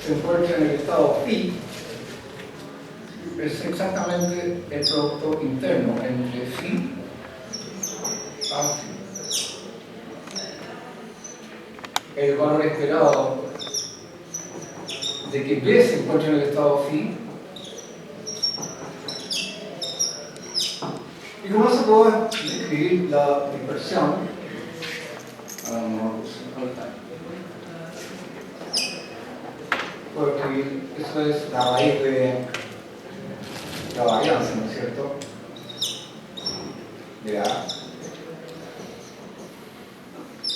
se encuentra en el estado phi, es exactamente el producto interno entre phi a phi. El valor esperado de que B se encuentra en el estado phi. Y con eso puedo describir la dispersión. Puedo escribir, eso es la raíz de la varianza, ¿no es cierto? De A.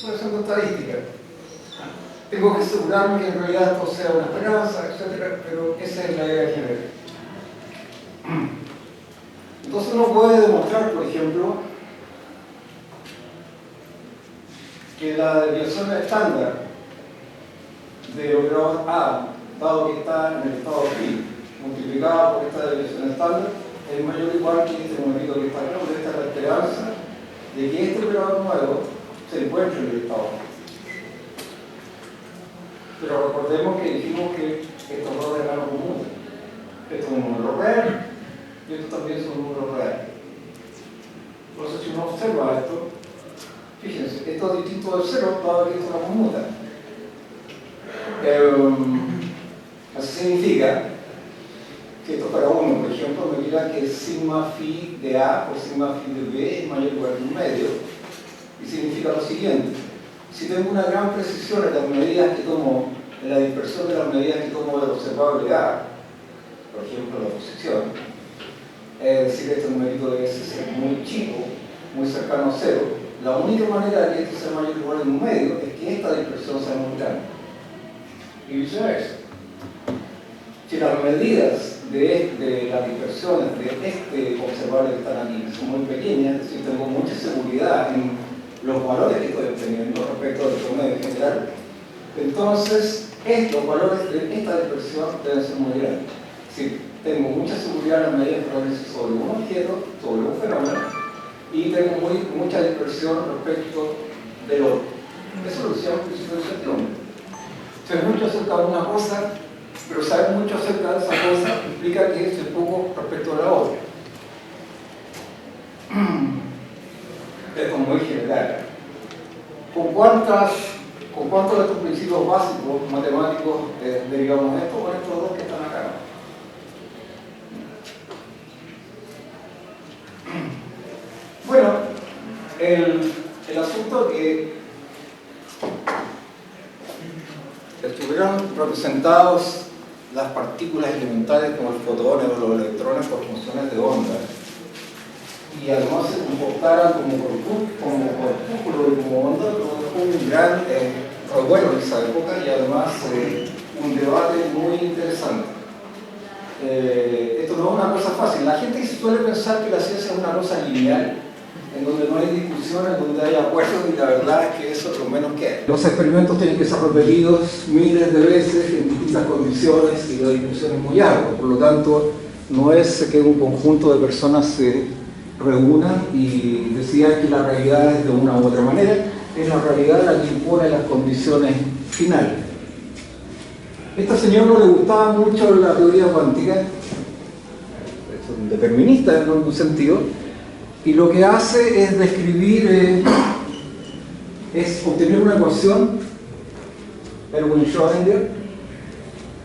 Puede ser una estadística. Tengo que asegurarme que en realidad esto sea una esperanza, etc. Pero esa es la idea general. Entonces uno puede demostrar, por ejemplo, que la desviación estándar del operador A, dado que está en el estado phi, multiplicada por esta desviación estándar, es mayor o igual que este numerito que está acá, porque esta es la esperanza de que este operador nuevo se encuentre en el estado phi. Pero recordemos que dijimos que estos dos eran los comunes. Esto es un número real y esto también es un número real. Entonces, si uno observa esto, fíjense, esto es distinto del cero, dado que esto es una conmuta. Eso significa que esto para uno, por ejemplo, me dirá que sigma phi de A o sigma phi de B es mayor o igual que un medio. Y significa lo siguiente: si tengo una gran precisión en las medidas que tomo, en la dispersión de las medidas que tomo del observable A, por ejemplo la posición, es decir, este numerito debe ser muy chico, muy cercano a cero, la única manera de que esto sea mayor o igual en un medio es que esta dispersión sea muy grande. Y viceversa. Si las medidas de las dispersiones de este observable que están aquí son muy pequeñas, es decir, tengo mucha seguridad en los valores que estoy obteniendo respecto del promedio general, entonces los valores de esta dispersión deben ser muy grandes. Es decir, tengo mucha seguridad en las medidas que realizo sobre un objeto, sobre un fenómeno, y tengo mucha dispersión respecto del otro. Eso lo decíamos principio de incertidumbre. Sé mucho acerca de una cosa, pero saber mucho acerca de esa cosa implica que sé poco respecto a la otra. Esto es muy general. ¿Con cuántos de estos principios básicos matemáticos derivamos esto? Con estos dos que están acá. Bueno, el asunto que estuvieron representados las partículas elementales como el fotón o los electrones por funciones de onda, y además se comportaran como corpúsculo y como onda, un gran revuelo en esa época, y además un debate muy interesante. Esto no es una cosa fácil. La gente suele pensar que la ciencia es una cosa lineal, en donde no hay discusión, en donde hay acuerdos, y la verdad es que eso es lo menos que hay. Los experimentos tienen que ser repetidos miles de veces en distintas condiciones, y la discusión es muy ardua. Por lo tanto, no es que un conjunto de personas se reúnan y decidan que la realidad es de una u otra manera, es la realidad la que impone las condiciones finales. A este señor no le gustaba mucho la teoría cuántica, es un determinista en algún sentido, y lo que hace es describir, es obtener una ecuación, Erwin-Schrödinger,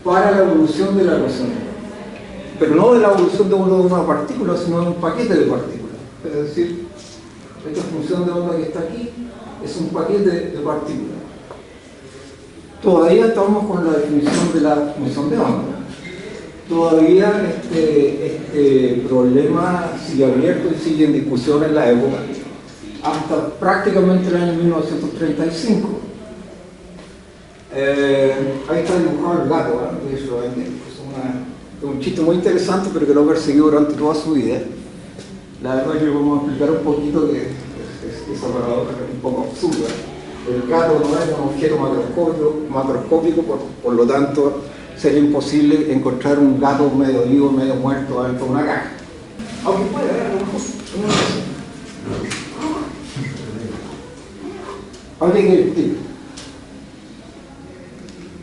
para la evolución de la ecuación, pero no de la evolución de una partícula, sino de un paquete de partículas. Es decir, esta función de onda que está aquí es un paquete de partículas. Todavía estamos con la definición de la función de onda. Todavía este problema sigue abierto y sigue en discusión en la época, hasta prácticamente el año 1935. Ahí está dibujado el gato, de Schrödinger. Es un chiste muy interesante, pero que lo persiguió durante toda su vida. La verdad es que vamos a explicar un poquito que esa paradoja es un poco absurda. El gato no es un objeto macroscópico, por lo tanto sería imposible encontrar un gato medio vivo, medio muerto dentro de una caja. Aunque puede haber alguien que explique.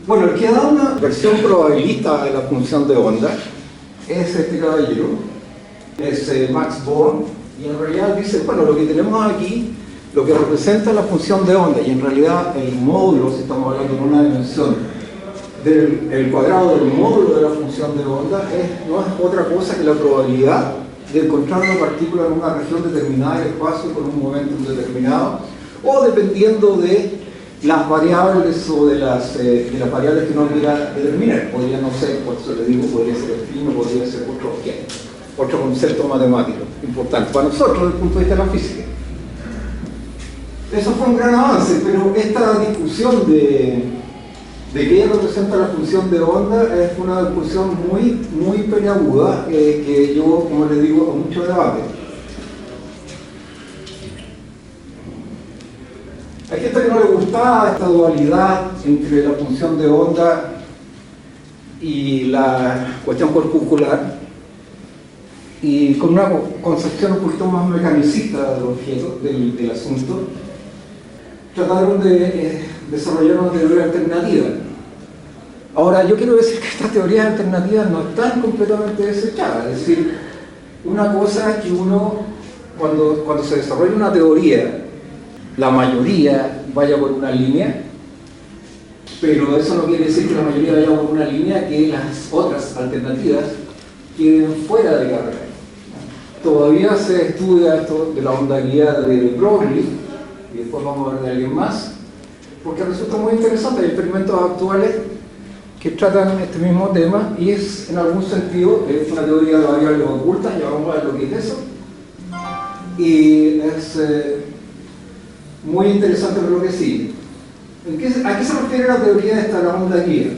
Bueno, el que da una versión probabilista de la función de onda es este caballero, es Max Born, y en realidad dice, bueno, lo que tenemos aquí, lo que representa la función de onda, y en realidad el módulo, si estamos hablando de una dimensión, el cuadrado del módulo de la función de onda no es otra cosa que la probabilidad de encontrar una partícula en una región determinada del espacio con un momentum determinado, o dependiendo de las variables o de las variables que uno quiera determinar. Podría no ser, por eso le digo, podría ser el fin o podría ser otro objeto, otro concepto matemático importante para nosotros desde el punto de vista de la física. Eso fue un gran avance, pero esta discusión de qué representa la función de onda es una discusión muy peliaguda que yo, como les digo, con mucho debate. Hay gente que no le gustaba esta dualidad entre la función de onda y la cuestión corpuscular, y con una concepción un poquito más mecanicista del objeto, del asunto, trataron de desarrollar una teoría alternativa. Ahora, yo quiero decir que estas teorías alternativas no están completamente desechadas. Es decir, una cosa es que uno, cuando se desarrolla una teoría, la mayoría vaya por una línea, pero eso no quiere decir que la mayoría vaya por una línea que las otras alternativas queden fuera de carrera. Todavía se estudia esto de la onda guía de Broglie, y después vamos a ver de alguien más, porque resulta muy interesante. Hay experimentos actuales que tratan este mismo tema y es, en algún sentido, es una teoría de variables ocultas, ya vamos a ver lo que es eso, y es muy interesante ver lo que sigue. ¿A qué se refiere la teoría esta de la onda guía?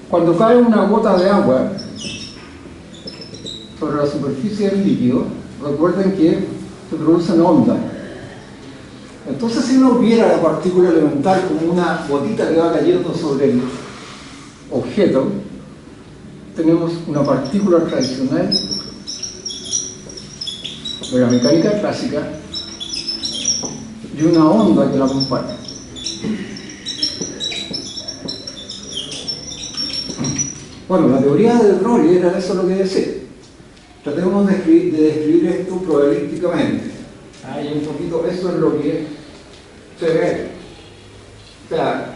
Cuando cae una gota de agua sobre la superficie del líquido, recuerden que se producen ondas. Entonces, si uno viera la partícula elemental como una gotita que va cayendo sobre el objeto, tenemos una partícula tradicional de la mecánica clásica y una onda que la acompaña. Bueno, la teoría de Broglie era eso lo que decía. Tratemos de describir esto probabilísticamente. Y un poquito eso es lo que se ve. O sea,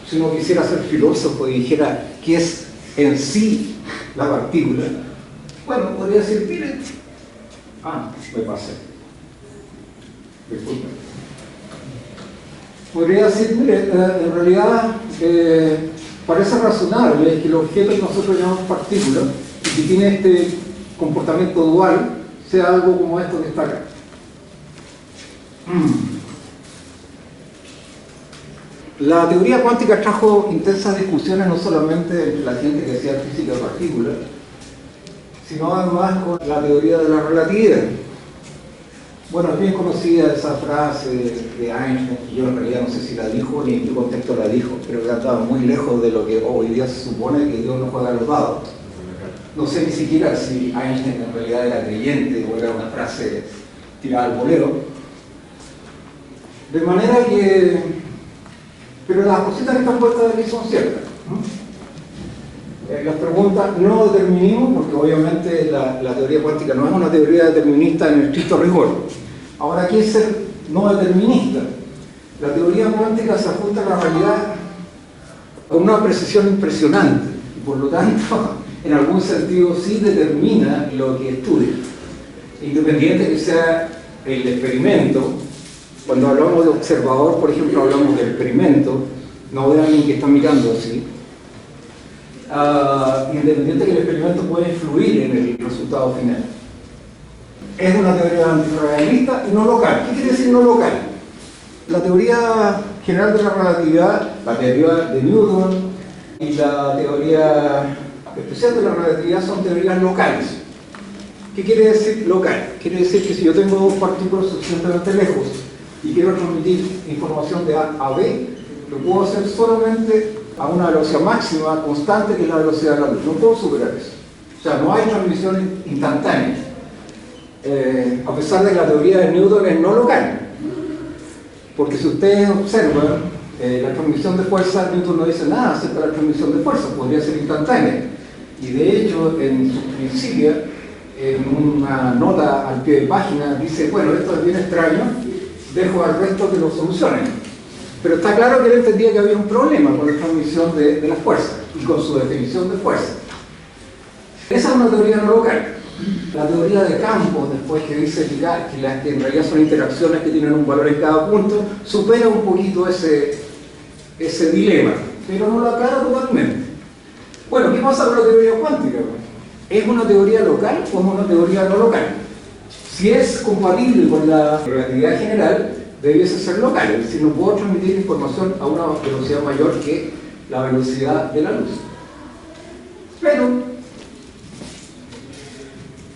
si uno quisiera ser filósofo y dijera qué es en sí la partícula, bueno, podría decir, miren, me pasé. Disculpen. Podría decir, mire, en realidad parece razonable que el objeto que nosotros llamamos partícula y que tiene este comportamiento dual sea algo como esto que está acá. La teoría cuántica trajo intensas discusiones no solamente entre la gente que hacía física de partículas, sino además con la teoría de la relatividad. Bueno, es bien conocida esa frase de Einstein, que yo en realidad no sé si la dijo ni en qué contexto la dijo, pero que estaba muy lejos de lo que hoy día se supone que Dios no juega a los dados. No sé ni siquiera si Einstein en realidad era creyente o era una frase tirada al bolero. De manera que... Pero las cositas que están puestas aquí son ciertas. Las preguntas no determinismo, porque obviamente la teoría cuántica no es una teoría determinista en el estricto rigor. Ahora, ¿qué es ser no determinista? La teoría cuántica se ajusta a la realidad con una precisión impresionante y por lo tanto, en algún sentido, sí determina lo que estudia. Independiente que sea el experimento. Cuando hablamos de observador, por ejemplo, hablamos del experimento, no de alguien que está mirando así. Independiente que el experimento puede influir en el resultado final. Es una teoría antirrealista y no local. ¿Qué quiere decir no local? La teoría general de la relatividad, la teoría de Newton y la teoría especial de la relatividad son teorías locales. ¿Qué quiere decir local? Quiere decir que si yo tengo dos partículas suficientemente lejos y quiero transmitir información de A a B, lo puedo hacer solamente a una velocidad máxima constante, que es la velocidad de la luz. No puedo superar eso. O sea, no hay transmisión instantánea. A pesar de que la teoría de Newton es no local. Porque si ustedes observan, la transmisión de fuerza, Newton no dice nada acerca de la transmisión de fuerza, podría ser instantánea. Y de hecho, en su principio, en una nota al pie de página, dice, bueno, esto es bien extraño, dejo al resto que lo solucionen. Pero está claro que él entendía que había un problema con la transmisión de las fuerzas y con su definición de fuerza. Esa es una teoría no local. La teoría de campos, después que dice que en realidad son interacciones que tienen un valor en cada punto, supera un poquito ese dilema, pero no lo aclara totalmente. Bueno, ¿qué pasa con la teoría cuántica? ¿Es una teoría local o es una teoría no local? Si es compatible con la relatividad general, debiese ser local, es decir, no puedo transmitir información a una velocidad mayor que la velocidad de la luz. Pero,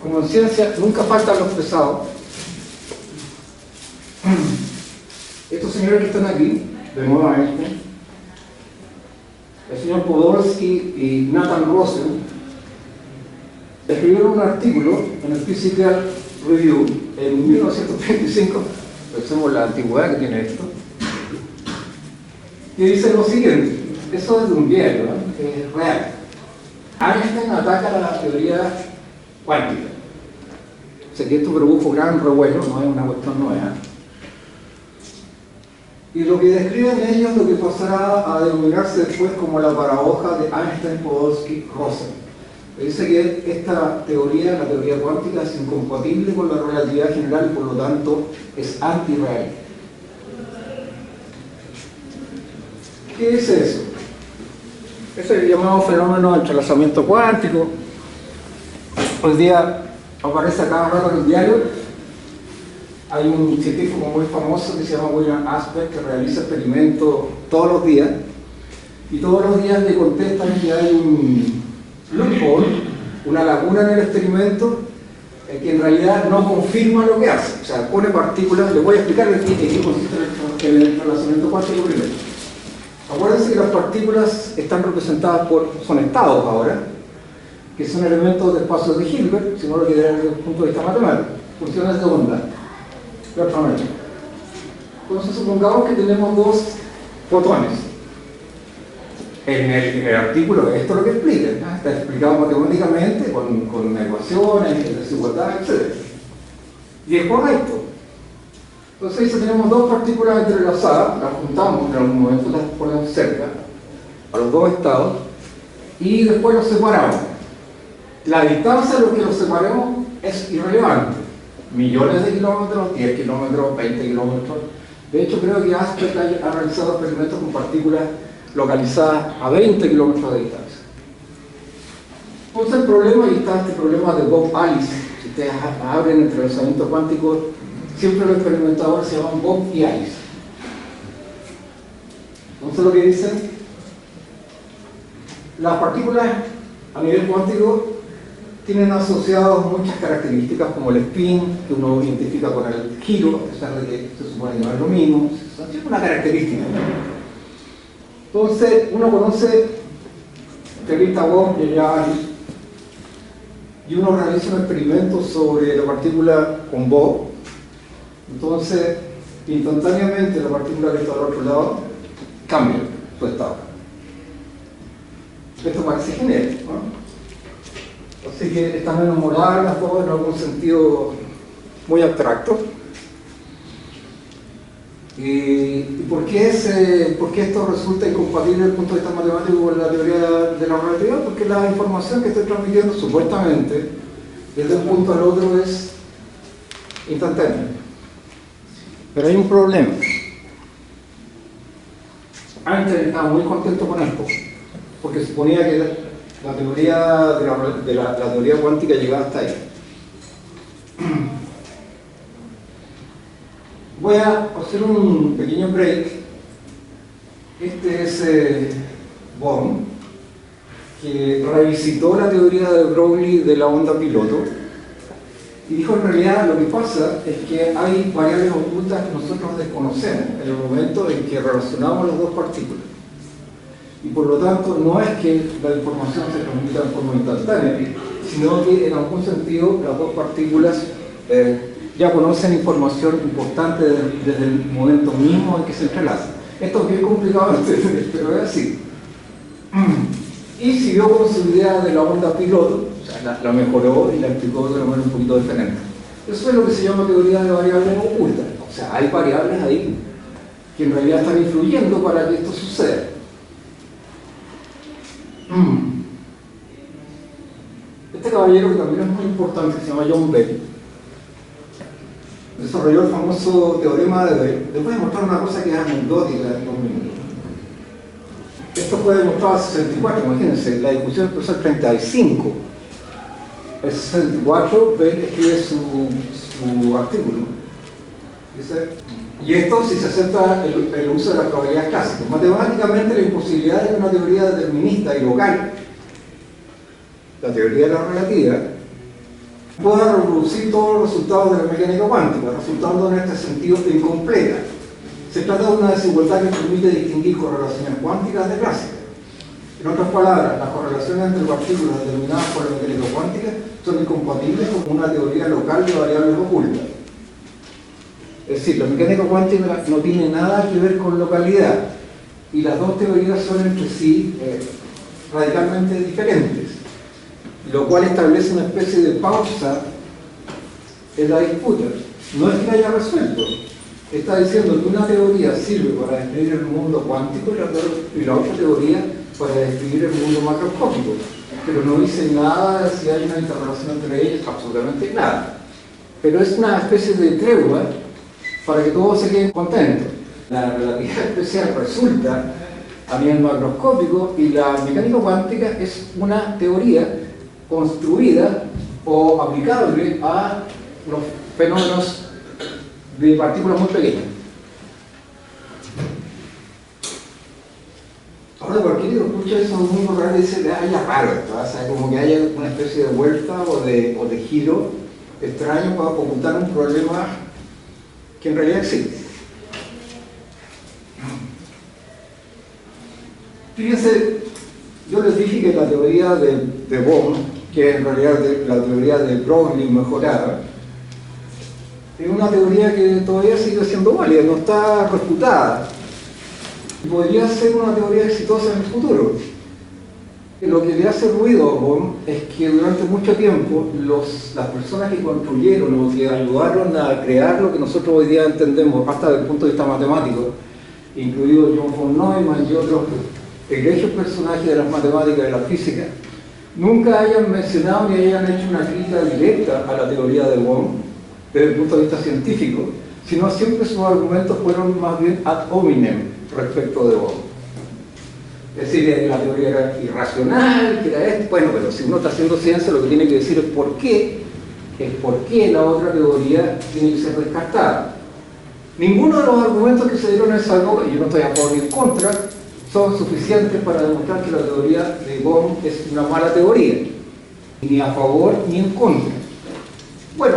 como en ciencia, nunca faltan los pesados. Estos señores que están aquí, de nuevo Einstein, el señor Podolsky y Nathan Rosen, escribieron un artículo en el Physical Review en 1935, pensemos la antigüedad que tiene esto, que dice lo siguiente, eso es de un viejo, es real. Einstein ataca la teoría cuántica. O sea que esto produjo gran revuelo, no es una cuestión nueva. Y lo que describen ellos, lo que pasará a denominarse después como la paradoja de Einstein-Podolsky-Rosen. Dice que esta teoría, la teoría cuántica, es incompatible con la relatividad general y por lo tanto es antirreal. ¿Qué es eso? Es el llamado fenómeno de entrelazamiento cuántico. Hoy día aparece a cada rato en el diario. Hay un científico muy famoso que se llama William Asper que realiza experimentos todos los días y todos los días le contestan que hay un loophole, una laguna en el experimento que en realidad no confirma lo que hace. O sea, pone partículas, les voy a explicar en qué consiste el entrelazamiento cuántico primero. Acuérdense que las partículas están representadas son estados ahora, que son elementos de espacios de Hilbert, si no lo quieren desde el punto de vista matemático, funciones de onda. Entonces supongamos que tenemos dos fotones. En el artículo esto es lo que explica, ¿no? Está explicado matemáticamente con ecuaciones, desigualdad, etc. Y es correcto. Entonces si tenemos dos partículas entrelazadas, las juntamos en algún momento, las ponemos cerca, a los dos estados, y después los separamos. La distancia de lo que los separemos es irrelevante. Millones de kilómetros, 10 kilómetros, 20 kilómetros. De hecho, creo que Asper ha realizado experimentos con partículas localizadas a 20 kilómetros de distancia. Entonces el problema, y está este problema de Bob Alice, si ustedes abren el entrelazamiento cuántico, siempre los experimentadores se llaman Bob y Alice. Entonces lo que dicen, las partículas a nivel cuántico tienen asociados muchas características como el spin, que uno identifica con el giro, a pesar de que se supone que no es lo mismo, es una característica. Entonces, uno conoce teorista Bob y Alice, y uno realiza un experimento sobre la partícula con Bob. Entonces, instantáneamente la partícula que está al otro lado cambia su estado. Esto parece genérico, ¿no? Así que están enamoradas las dos en algún sentido muy abstracto. ¿Y por qué esto resulta incompatible desde el punto de vista matemático con la teoría de la relatividad? Porque la información que estoy transmitiendo supuestamente desde un punto al otro es instantánea. Pero hay un problema. Einstein estaba muy contento con esto, porque suponía que la teoría la teoría cuántica llegaba hasta ahí. Voy a hacer un pequeño break. Este es Born, que revisitó la teoría de Broglie de la onda piloto y dijo en realidad lo que pasa es que hay variables ocultas que nosotros desconocemos en el momento en que relacionamos las dos partículas. Y por lo tanto no es que la información se transmita de forma instantánea, sino que en algún sentido las dos partículas ya conocen información importante desde el momento mismo en que se entrelazan. Esto es bien complicado de entender, pero es así. Y siguió con su idea de la onda piloto, o sea, la mejoró y la explicó de una manera un poquito diferente. Eso es lo que se llama teoría de variables ocultas. O sea, hay variables ahí que en realidad están influyendo para que esto suceda. Este caballero, que también es muy importante, se llama John Bell, desarrolló el famoso teorema de Bell. Les voy a mostrar una cosa que es anecdótica en 2 minutos. Esto fue demostrado en 64, imagínense, la discusión empezó en 35. En 64 Bell escribe su artículo. Dice, y esto si se acepta el uso de las probabilidades clásicas. Matemáticamente la imposibilidad de que una teoría determinista y local, la teoría de la relatividad, pueda reproducir todos los resultados de la mecánica cuántica, resultando en este sentido incompleta. Se trata de una desigualdad que permite distinguir correlaciones cuánticas de clásicas. En otras palabras, las correlaciones entre partículas determinadas por la mecánica cuántica son incompatibles con una teoría local de variables ocultas. Es decir, la mecánica cuántica no tiene nada que ver con localidad y las dos teorías son entre sí radicalmente diferentes, lo cual establece una especie de pausa en la disputa. No es que haya resuelto, está diciendo que una teoría sirve para describir el mundo cuántico y la otra teoría para describir el mundo macroscópico, pero no dice nada de si hay una interrelación entre ellas, absolutamente nada. Pero es una especie de tregua para que todos se queden contentos. La relatividad especial resulta a nivel macroscópico y la mecánica cuántica es una teoría construida o aplicable a los fenómenos de partículas muy pequeñas. Ahora, cualquiera que escucha eso muy raro dice, ya raro esto, o sea, como que haya una especie de vuelta o de giro extraño para ocultar un problema que en realidad existe. Fíjense, yo les dije que la teoría de Bohm, que en realidad la teoría de Broglie mejorada, es una teoría que todavía sigue siendo válida, no está refutada. Podría ser una teoría exitosa en el futuro. Lo que le hace ruido a Bohm es que durante mucho tiempo las personas que construyeron o que ayudaron a crear lo que nosotros hoy día entendemos, hasta desde el punto de vista matemático, incluido John von Neumann y otros egregios personajes de las matemáticas y de la física, nunca hayan mencionado ni hayan hecho una crítica directa a la teoría de Bohm desde el punto de vista científico, sino siempre sus argumentos fueron más bien ad hominem respecto de Bohm. Es decir, la teoría era irracional, que era esto, bueno, pero si uno está haciendo ciencia lo que tiene que decir es por qué la otra teoría tiene que ser descartada. Ninguno de los argumentos que se dieron en esa época, y yo no estoy a favor ni en contra, son suficientes para demostrar que la teoría de Bohm es una mala teoría, ni a favor ni en contra. Bueno,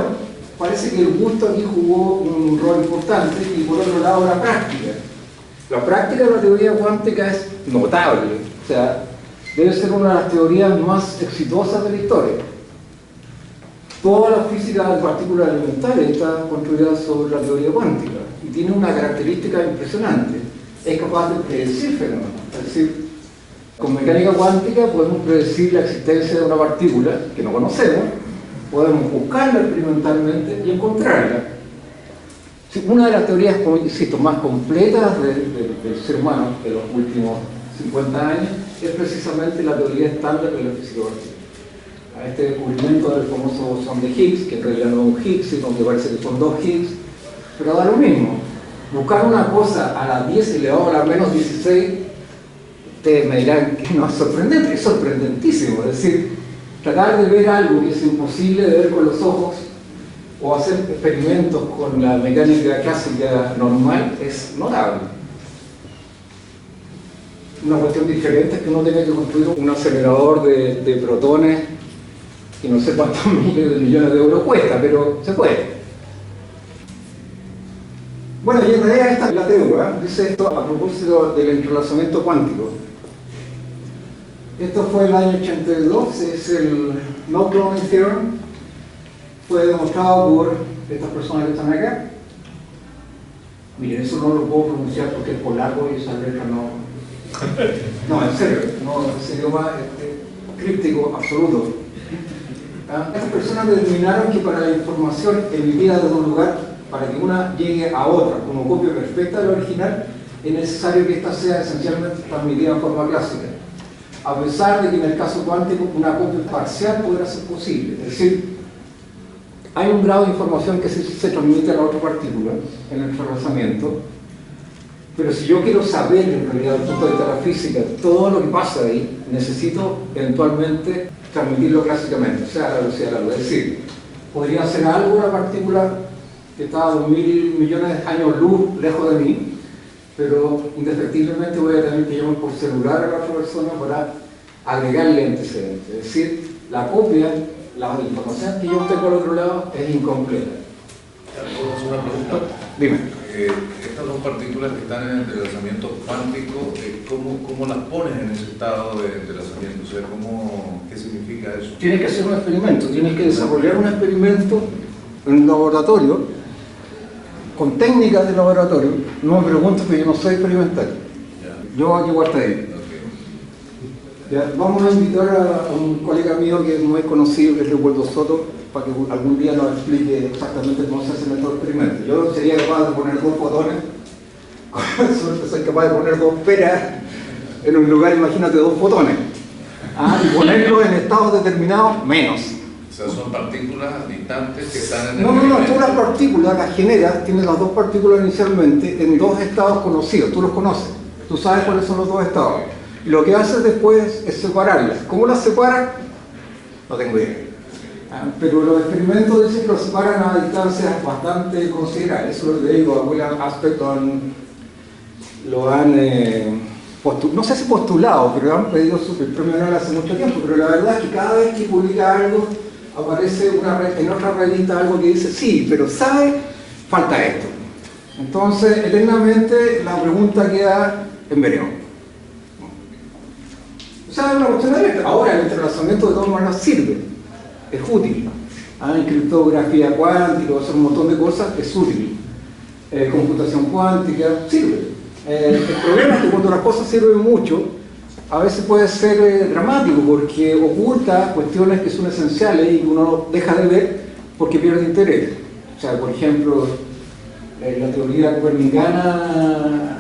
parece que el gusto aquí jugó un rol importante y por otro lado la práctica. La práctica de la teoría cuántica es notable, o sea, debe ser una de las teorías más exitosas de la historia. Toda la física de partículas elementales está construida sobre la teoría cuántica y tiene una característica impresionante. Es capaz de predecir fenómenos. Es decir, con mecánica cuántica podemos predecir la existencia de una partícula que no conocemos, podemos buscarla experimentalmente y encontrarla. Una de las teorías, insisto, más completas del ser humano de los últimos 50 años es precisamente la teoría estándar de la física cuántica. Este descubrimiento del famoso bosón de Higgs, que en realidad no es un Higgs, sino que parece que son 2 Higgs, pero da lo mismo. Buscar una cosa a la 10 elevado a la menos 16, ustedes me dirán que no es sorprendente, es sorprendentísimo. Es decir, tratar de ver algo que es imposible de ver con los ojos o hacer experimentos con la mecánica clásica normal es notable. Una cuestión diferente es que uno tiene que construir un acelerador de protones y no sé cuántos miles de millones de euros cuesta, pero se puede. Bueno, y en realidad esta es la teoría, dice esto a propósito del entrelazamiento cuántico. Esto fue el año 82, es el No Cloning Theorem, fue demostrado por estas personas que están acá. Miren, eso no lo puedo pronunciar porque es polaco y esa letra no... No, en serio, no, ese idioma críptico absoluto. Estas personas determinaron que para la información emitida desde un lugar, para que una llegue a otra como copia perfecta del original, es necesario que ésta sea esencialmente transmitida en forma clásica. A pesar de que en el caso cuántico una copia parcial podrá ser posible. Es decir, hay un grado de información que se transmite a la otra partícula en el entrelazamiento, pero si yo quiero saber en realidad desde el punto de vista de la física todo lo que pasa ahí, necesito eventualmente transmitirlo clásicamente, o sea, a la velocidad de la luz. Es decir, podría hacer algo una partícula que está a 2000 millones de años luz lejos de mí, pero indefectiblemente voy a tener que llamar por celular a la otra persona para agregarle antecedentes. Es decir, la copia, la información que yo tengo al otro lado es incompleta. ¿Puedo hacer una pregunta? Dime. Estas dos partículas que están en el entrelazamiento cuántico, ¿cómo las pones en ese estado de entrelazamiento? O sea, ¿qué significa eso? Tienes que hacer un experimento, tienes que desarrollar un experimento en un laboratorio, con técnicas de laboratorio. No me preguntes porque yo no soy experimental. Yo llego hasta ahí. Ya, vamos a invitar a un colega mío que es muy conocido, que es Leopoldo Soto, para que algún día nos explique exactamente cómo se hace estos experimentos. Yo sería capaz de poner dos fotones, con suerte soy capaz de poner dos peras en un lugar, imagínate, dos fotones. Y ponerlos en estados determinados, menos. O sea, son partículas distantes que están en el... No, tú las partículas las generas, tienes las dos partículas inicialmente en dos estados conocidos, tú los conoces, tú sabes cuáles son los dos estados. Y lo que haces después es separarlas. ¿Cómo las separas? No tengo idea. Pero los experimentos dicen que los separan a distancias bastante considerables. Eso es lo que digo, a William Aspect lo han no sé si postulado, pero han pedido su premio Nobel hace mucho tiempo. Pero la verdad es que cada vez que publica algo, aparece en otra revista algo que dice, sí, pero ¿sabe? Falta esto. Entonces, eternamente la pregunta queda en veremos. O sea, es una cuestión de letra. Ahora el entrelazamiento de todas maneras sirve, es útil. En criptografía cuántica, hacer un montón de cosas, es útil. Computación cuántica, sirve. El problema es que cuando las cosas sirven mucho, a veces puede ser dramático porque oculta cuestiones que son esenciales y que uno deja de ver porque pierde interés. O sea, por ejemplo, la teoría copernicana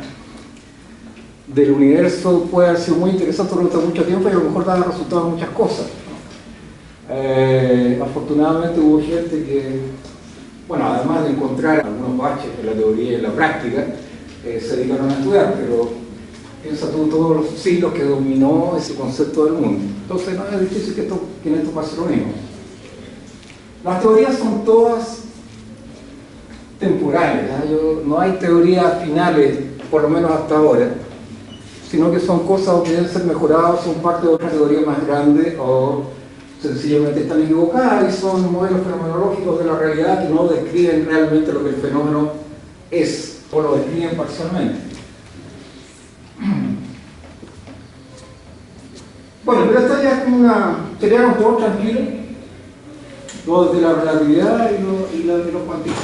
del universo puede haber sido muy interesante durante mucho tiempo y a lo mejor da resultados en muchas cosas. Afortunadamente hubo gente que, bueno, además de encontrar algunos baches en la teoría y en la práctica, se dedicaron a estudiar, pero piensa tú todos los siglos que dominó ese concepto del mundo. Entonces no es difícil que en esto pase lo mismo. Las teorías son todas temporales, no hay teorías finales, por lo menos hasta ahora, sino que son cosas que deben ser mejoradas, son parte de otra teoría más grande o sencillamente están equivocadas y son modelos fenomenológicos de la realidad que no describen realmente lo que el fenómeno es o lo describen parcialmente. Bueno, pero esta ya es como sería un poco tranquilo, lo de la relatividad y los cuantistas.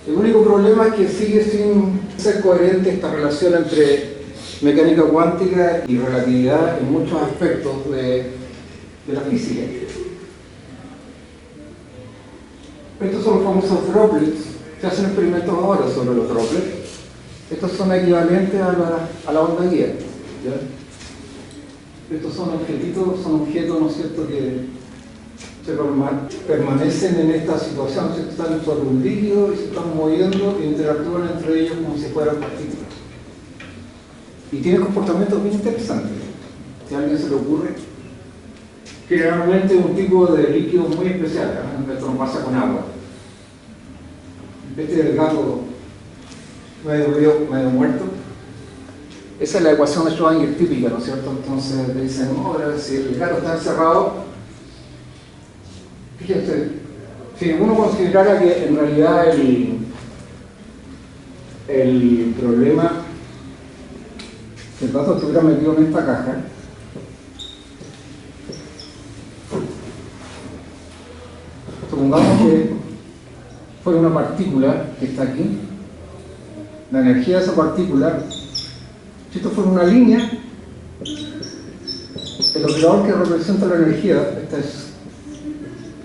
El único problema es que sigue sin ser coherente esta relación entre mecánica cuántica y relatividad en muchos aspectos de la física. Estos son los famosos droplets. Se hacen experimentos ahora sobre los droplets. Estos son equivalentes a la onda guía. ¿Ya? Estos son objetos, ¿no es cierto?, que permanecen en esta situación, ¿sí? Están sobre un líquido y se están moviendo e interactúan entre ellos como si fueran partículas. Y tienen comportamientos bien interesantes. Si a alguien se le ocurre, generalmente un tipo de líquido muy especial, esto no pasa con agua. Este es el gato medio vivo, medio muerto. Esa es la ecuación de Schrödinger típica, ¿no es cierto? Entonces te dicen, si el gato está encerrado, fíjense, si uno considerara que en realidad el problema, si el gato estuviera metido en esta caja, supongamos que fuera una partícula que está aquí, la energía de esa partícula, si esto fuera una línea, el operador que representa la energía,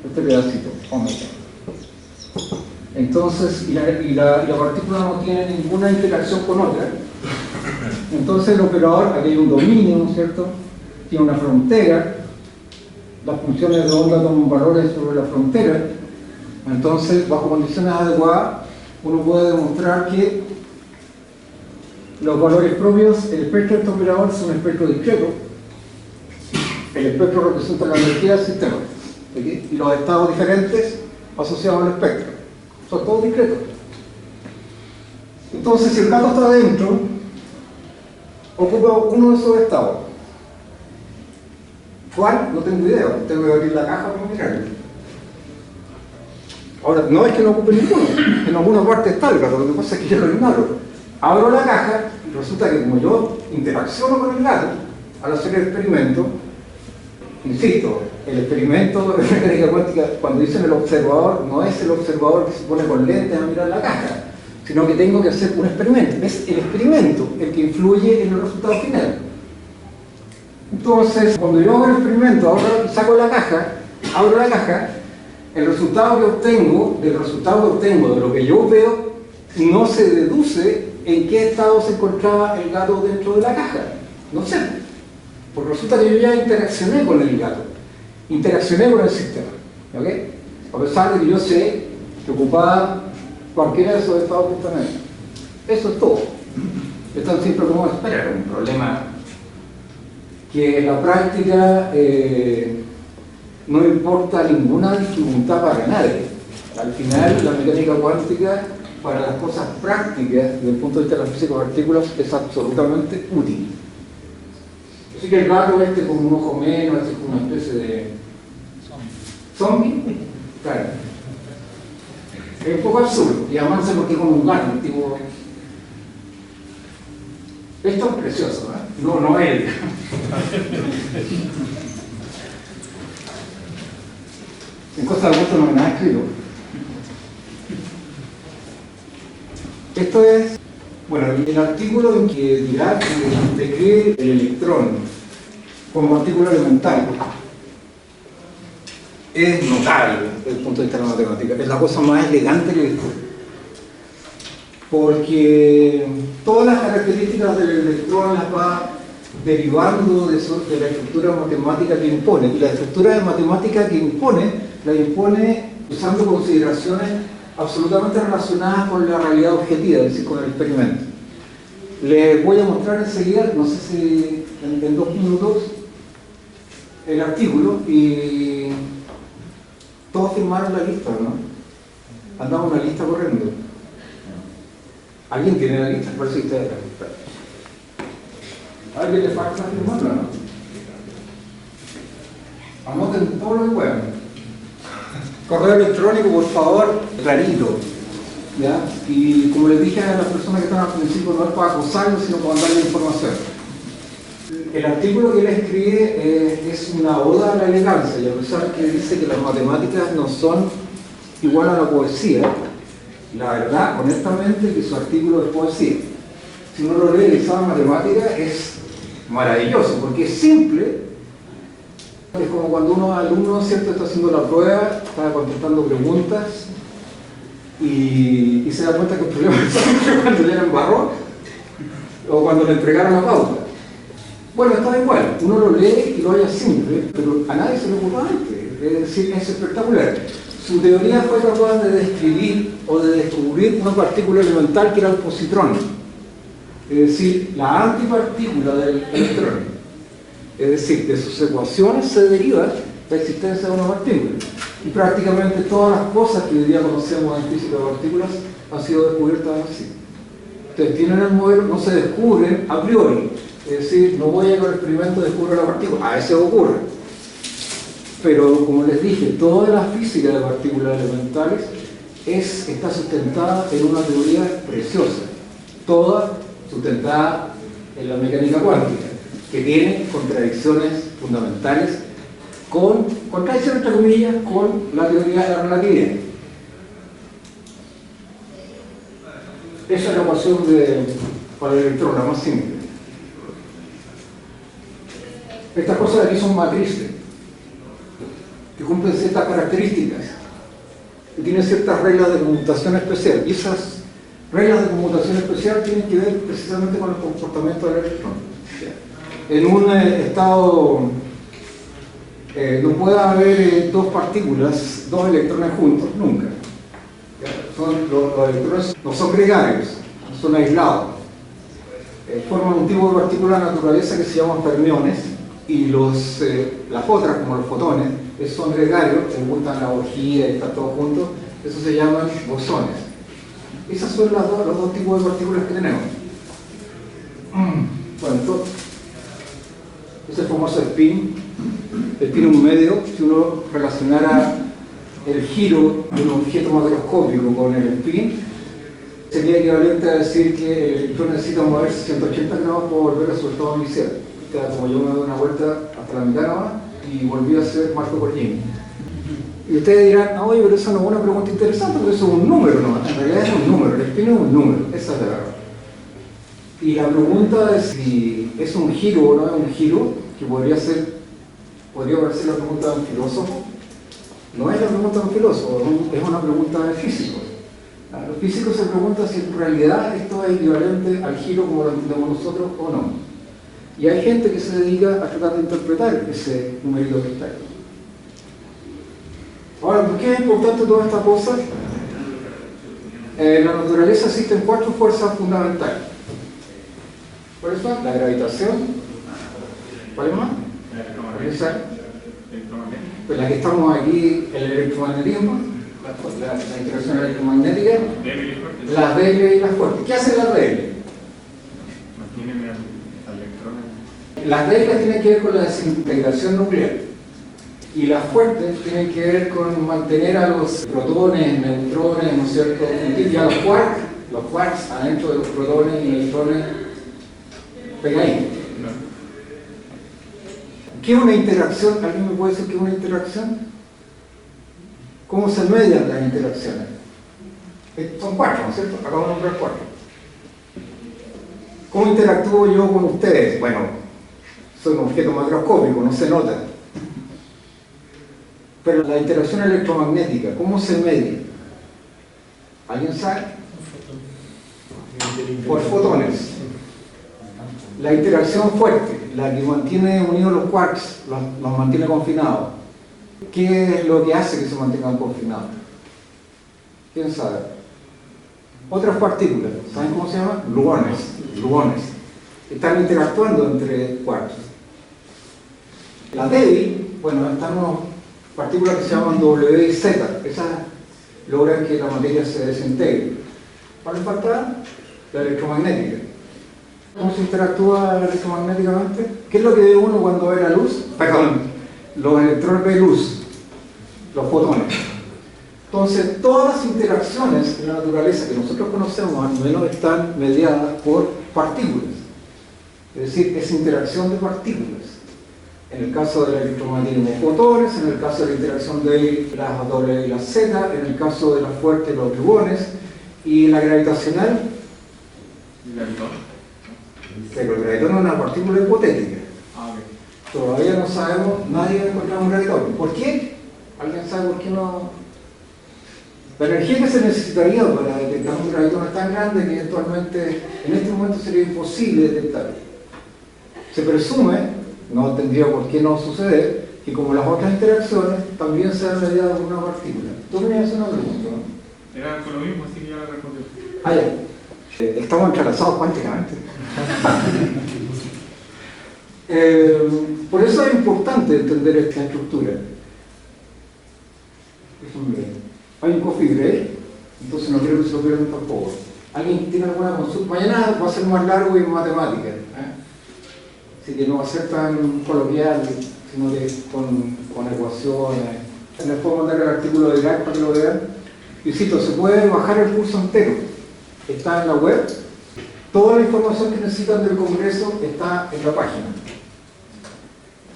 este pedacito, omega. Entonces, y la partícula no tiene ninguna interacción con otra, entonces el operador, aquí hay un dominio, ¿no es cierto? Tiene una frontera, las funciones de onda toman valores sobre la frontera, entonces, bajo condiciones adecuadas, uno puede demostrar que los valores propios, el espectro de este operador es un espectro discreto, el espectro representa la energía del sistema, ¿sí? Y los estados diferentes asociados al espectro, son todos discretos. Entonces, si el gato está adentro, ocupa uno de esos estados. ¿Cuál? No tengo idea, tengo que abrir la caja para mirarlo. Ahora, no es que no ocupe ninguno, en alguna parte está el gato, lo que pasa es que yo lo ignoro. Abro la caja y resulta que como yo interacciono con el gato al hacer el experimento, insisto, el experimento de mecánica cuántica, cuando dicen el observador, no es el observador que se pone con lentes a mirar la caja, sino que tengo que hacer un experimento. Es el experimento el que influye en el resultado final. Entonces, cuando yo hago el experimento, saco la caja, abro la caja, el resultado que obtengo, del resultado que obtengo de lo que yo veo, no se deduce en qué estado se encontraba el gato dentro de la caja. No sé. Porque resulta que yo ya interaccioné con el gato, interaccioné con el sistema, ¿ok? A pesar de que yo sé que ocupaba cualquiera de esos estados que están ahí. Eso es todo. Es tan simple como esperar, un problema que en la práctica no importa ninguna dificultad para nadie. Al final, la mecánica cuántica, para las cosas prácticas, desde el punto de vista de la física de partículas, es absolutamente útil. Así que el gato este con un ojo menos, es como una especie de zombie, claro. Es un poco absurdo, y además no sé por qué con un gato, tipo... Esto es precioso, ¿eh? No él. En Costa del Muerto no hay nada escrito. Esto es, bueno, el artículo en que Dirac describe el electrón como partícula elemental es notable desde el punto de vista de la matemática. Es la cosa más elegante que he visto. Porque todas las características del electrón las va derivando de la estructura matemática que impone. Y la estructura de matemática que impone, la impone usando consideraciones absolutamente relacionadas con la realidad objetiva, es decir, con el experimento. Les voy a mostrar enseguida, no sé si en 2 minutos, el artículo, y todos firmaron la lista, ¿no? Andamos una lista corriendo. ¿Alguien tiene la lista? Parece que ustedes la lista. ¿A alguien le falta firmarla, no? Anoten todo lo que puedan. Correo electrónico, por favor, clarito. ¿Ya? Y como les dije a las personas que están al principio, no es para acosarlos, sino para darle información. El artículo que él escribe es una oda a la elegancia, y a pesar que dice que las matemáticas no son igual a la poesía, la verdad, honestamente, que su artículo es poesía. Si uno lo lee y sabe matemática, es maravilloso, porque es simple. Es como cuando uno alumno, ¿cierto?, está haciendo la prueba, está contestando preguntas y se da cuenta que el problema es simple cuando le embarró o cuando le entregaron la pauta. Bueno, está igual, uno lo lee y lo halla simple, pero a nadie se le ocurrió antes. Es decir, es espectacular. Su teoría fue capaz de describir o de descubrir una partícula elemental que era el positrón, es decir, la antipartícula del electrón. Es decir, de sus ecuaciones se deriva la existencia de una partícula. Y prácticamente todas las cosas que hoy día conocemos en física de partículas han sido descubiertas así. Ustedes tienen el modelo, no se descubren a priori. Es decir, no voy a ir al experimento y descubro la partícula. A veces ocurre. Pero como les dije, toda la física de partículas elementales está sustentada en una teoría preciosa. Toda sustentada en la mecánica cuántica, que tiene contradicciones fundamentales, contradicciones entre comillas, con la teoría de la relatividad. Esa es la ecuación para el electrón, la más simple. Estas cosas de aquí son matrices, que cumplen ciertas características, que tienen ciertas reglas de conmutación especial. Y esas reglas de conmutación especial tienen que ver precisamente con el comportamiento del electrón. En un estado no puede haber dos partículas, dos electrones juntos, nunca. Los electrones no son gregarios, son aislados. Forman un tipo de partícula de naturaleza que se llaman fermiones, y las otras, como los fotones, son gregarios, que juntan la orgía y están todos juntos, eso se llaman bosones. Esos son los dos tipos de partículas que tenemos. Bueno, entonces, ese famoso spin es un medio. Si uno relacionara el giro de un objeto macroscópico con el spin, sería equivalente a decir que el electrón necesita moverse 180 grados para volver a su estado inicial. O sea, como yo me doy una vuelta hasta la mitad nomás y volví a ser Marco Corgini. Y ustedes dirán, oye, pero eso no es una pregunta interesante, porque eso es un número nomás. En realidad es un número, el spin es un número, esa es la verdad. Y la pregunta es si es un giro o no es un giro, que podría parecer la pregunta de un filósofo. No es la pregunta de un filósofo, es una pregunta de físicos. Los físicos se preguntan si en realidad esto es equivalente al giro como lo entendemos nosotros o no. Y hay gente que se dedica a tratar de interpretar ese numerito que está ahí. Ahora, ¿por qué es importante toda esta cosa? En la naturaleza existen 4 fuerzas fundamentales. ¿Cuáles son? La gravitación. ¿Cuál es más? Pues la que estamos aquí, el electromagnetismo, la interacción electromagnética, las débiles y las fuertes. ¿Qué hacen las débiles? Mantienen electrones. Las débiles tienen que ver con la desintegración nuclear y las fuertes tienen que ver con mantener a los protones, neutrones, ¿no es cierto? Y a los quarks adentro de los protones y electrones pegaditos. ¿Qué es una interacción? ¿Alguien me puede decir qué es una interacción? ¿Cómo se median las interacciones? Son 4, ¿no es cierto? Acabo de nombrar 4. ¿Cómo interactúo yo con ustedes? Bueno, soy un objeto macroscópico, no se nota. Pero la interacción electromagnética, ¿cómo se media? ¿Alguien sabe? Por fotones. La interacción fuerte, la que mantiene unidos los quarks, los mantiene confinados. ¿Qué es lo que hace que se mantengan confinados? ¿Quién sabe? Otras partículas, ¿saben cómo se llaman? Gluones. Están interactuando entre quarks. La débil, bueno, están unas partículas que se llaman W y Z. Esas logran que la materia se desintegre. ¿Cuál es falta? La electromagnética. ¿Cómo se interactúa electromagnéticamente? ¿Qué es lo que ve uno cuando ve la luz? Perdón, los electrones ven luz, los fotones. Entonces, todas las interacciones en la naturaleza que nosotros conocemos, al menos están mediadas por partículas. Es decir, es interacción de partículas. En el caso del electromagnetismo, fotones, en el caso de la interacción de las W y las Z, en el caso de las fuertes, los gluones, y la gravitacional. Pero el gravitón es una partícula hipotética. Todavía no sabemos, nadie ha encontrado un gravitón. ¿Por qué? ¿Alguien sabe por qué no? La energía que se necesitaría para detectar un gravitón es tan grande que eventualmente, en este momento sería imposible detectarlo. Se presume, no tendría por qué no suceder, que como las otras interacciones también sean mediadas por una partícula. Tú me haces una pregunta, ¿no? Era con lo mismo, así que ya la respondí. Ah, ya. Estamos entrelazados cuánticamente. Por eso es importante entender esta estructura. Hay un coffee break, entonces no quiero que se lo pierdan tampoco. ¿Alguien tiene alguna consulta? Mañana va a ser más largo y en matemática, así que no va a ser tan coloquial, sino que con ecuaciones. Les puedo mandar el artículo de GAC para que lo vean. Y cito, se puede bajar el curso entero, está en la web. Toda la información que necesitan del Congreso está en la página.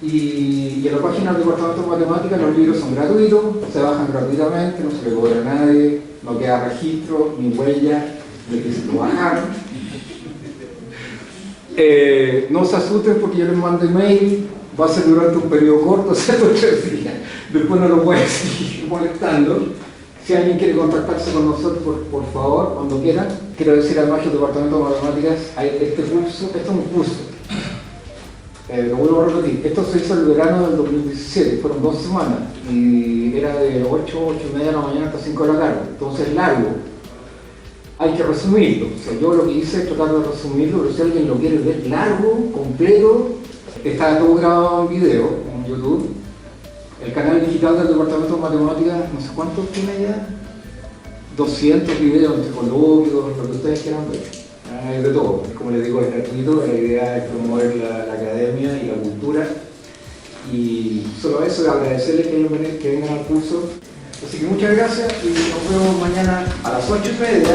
Y en la página del Departamento de Matemáticas los libros son gratuitos, se bajan gratuitamente, no se le cobra a nadie, no queda registro, ni huella, de que se lo bajaron. No se asusten porque yo les mando email, va a ser durante un periodo corto, o sea, 3 días. Después no lo pueden seguir molestando. Si alguien quiere contactarse con nosotros, por favor, cuando quieran. Quiero decir además que el Departamento de Matemáticas, este es un curso. Lo vuelvo a repetir, esto se hizo el verano del 2017, fueron 2 semanas y era de 8 y media de la mañana hasta 5 de la tarde, entonces es largo. Hay que resumirlo, o sea, yo lo que hice es tratar de resumirlo, pero si alguien lo quiere ver largo, completo, está todo grabado en video en YouTube. El canal digital del Departamento de Matemáticas, no sé cuántos tiene ya, 200 videos entre coloquios, lo que ustedes quieran ver. Hay de todo, como les digo, es gratuito, la idea es promover la academia y la cultura. Y solo eso, agradecerles que vengan al curso. Así que muchas gracias y nos vemos mañana a las 8:30.